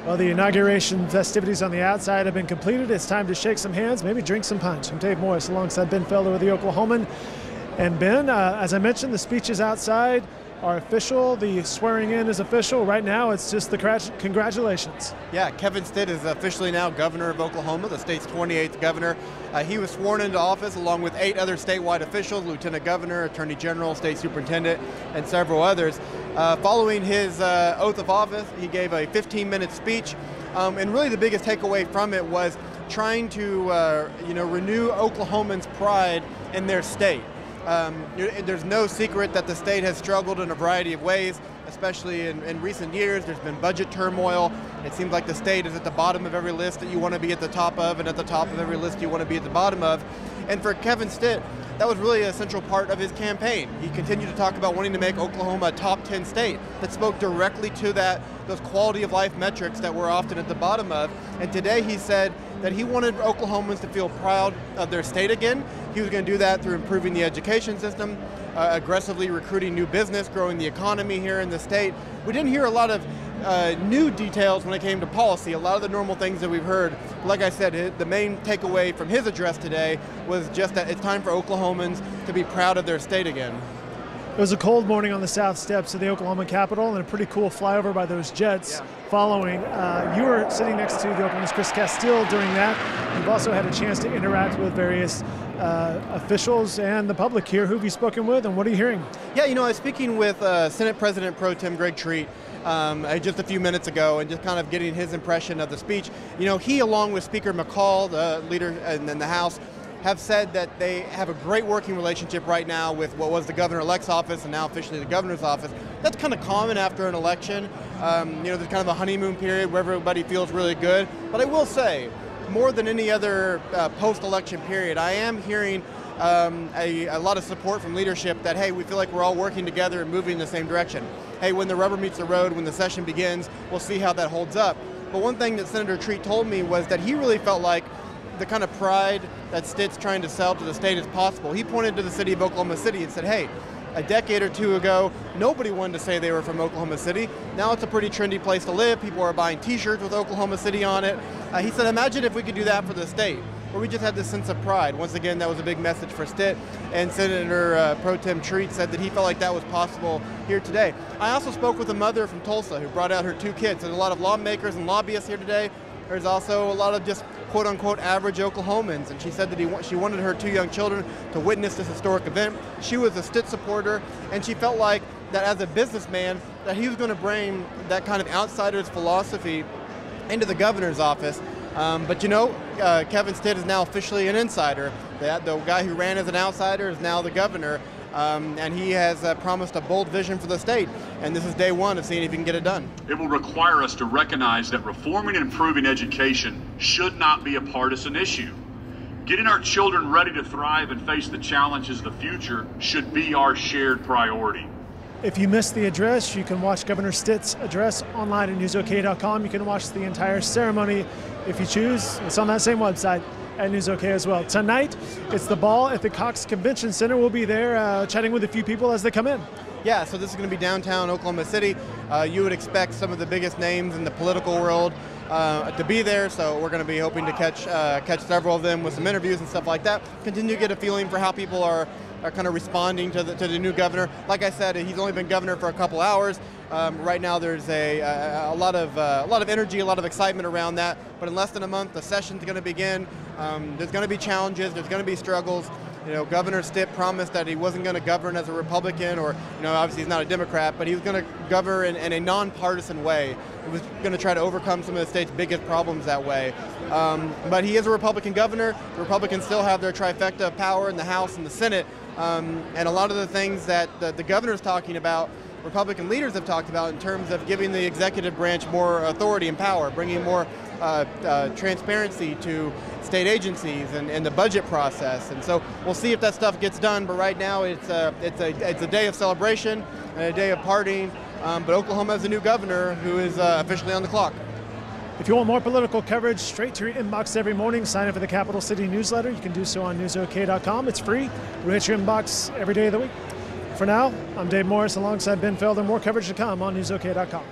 Well, the inauguration festivities on the outside have been completed. It's time to shake some hands, maybe drink some punch. I'm Dave Morris alongside Ben Felder with the Oklahoman. And Ben, as I mentioned, the speeches outside are official. The swearing in is official. Right now, it's just the congratulations. Yeah, Kevin Stitt is officially now governor of Oklahoma, the state's 28th governor. He was sworn into office along with 8 other statewide officials, lieutenant governor, attorney general, state superintendent, and several others. Following his oath of office, he gave a 15-minute speech. And really the biggest takeaway from it was trying to renew Oklahomans' pride in their state. There's no secret that the state has struggled in a variety of ways, especially in recent years. There's been budget turmoil. It seems like the state is at the bottom of every list that you want to be at the top of, and at the top of every list you want to be at the bottom of. And for Kevin Stitt, that was really a central part of his campaign. He continued to talk about wanting to make Oklahoma a top 10 state that spoke directly to those quality of life metrics that we're often at the bottom of. And today he said that he wanted Oklahomans to feel proud of their state again. He was going to do that through improving the education system, aggressively recruiting new business, growing the economy here in the state. We didn't hear a lot of new details when it came to policy, a lot of the normal things that we've heard. Like I said, the main takeaway from his address today was just that it's time for Oklahomans to be proud of their state again. It was a cold morning on the south steps of the Oklahoma Capitol and a pretty cool flyover by those jets following. You were sitting next to the Oklahoma's Chris Castile during that. You've also had a chance to interact with various officials and the public here. Who have you spoken with and what are you hearing? Yeah, I was speaking with Senate President Pro Tem Greg Treat just a few minutes ago and just kind of getting his impression of the speech. He, along with Speaker McCall, the leader in the House, have said that they have a great working relationship right now with what was the governor-elect's office and now officially the governor's office. That's kind of common after an election. There's kind of a honeymoon period where everybody feels really good. But I will say, more than any other post-election period, I am hearing a lot of support from leadership that, hey, we feel like we're all working together and moving in the same direction. Hey, when the rubber meets the road, when the session begins, we'll see how that holds up. But one thing that Senator Treat told me was that he really felt like the kind of pride that Stitt's trying to sell to the state is possible. He pointed to the city of Oklahoma City and said, hey, a decade or two ago, nobody wanted to say they were from Oklahoma City. Now it's a pretty trendy place to live. People are buying t-shirts with Oklahoma City on it. He said, imagine if we could do that for the state, where we just had this sense of pride. Once again, that was a big message for Stitt. And Senator Pro Tem Treat said that he felt like that was possible here today. I also spoke with a mother from Tulsa who brought out her 2 kids. There's a lot of lawmakers and lobbyists here today. There's also a lot of just quote-unquote average Oklahomans, and she said that she wanted her 2 young children to witness this historic event. She was a Stitt supporter, and she felt like that as a businessman, that he was going to bring that kind of outsider's philosophy into the governor's office. But Kevin Stitt is now officially an insider. The guy who ran as an outsider is now the governor, and he has promised a bold vision for the state. And this is day one of seeing if he can get it done. It will require us to recognize that reforming and improving education should not be a partisan issue. Getting our children ready to thrive and face the challenges of the future should be our shared priority. If you missed the address, you can watch Governor Stitt's address online at newsok.com. You can watch the entire ceremony if you choose. It's on that same website at NewsOK as well. Tonight, it's the ball at the Cox Convention Center. We'll be there chatting with a few people as they come in. Yeah, so this is going to be downtown Oklahoma City. You would expect some of the biggest names in the political world to be there, so we're going to be hoping to catch several of them with some interviews and stuff like that. Continue to get a feeling for how people are kind of responding to the new governor. Like I said, he's only been governor for a couple hours. Right now there's a lot of energy, a lot of excitement around that. But in less than a month, the session's going to begin. There's going to be challenges. There's going to be struggles. Governor Stitt promised that he wasn't going to govern as a Republican, or obviously he's not a Democrat, but he was going to govern in a nonpartisan way. He was going to try to overcome some of the state's biggest problems that way. But he is a Republican governor. The Republicans still have their trifecta of power in the House and the Senate. And a lot of the things that the governor's talking about, Republican leaders have talked about in terms of giving the executive branch more authority and power, bringing more transparency to state agencies and the budget process. And so we'll see if that stuff gets done. But right now it's a day of celebration and a day of partying. But Oklahoma has a new governor who is officially on the clock. If you want more political coverage straight to your inbox every morning, sign up for the Capital City newsletter. You can do so on newsok.com. It's free. We'll hit your inbox every day of the week. For now, I'm Dave Morris alongside Ben Felder. More coverage to come on newsok.com.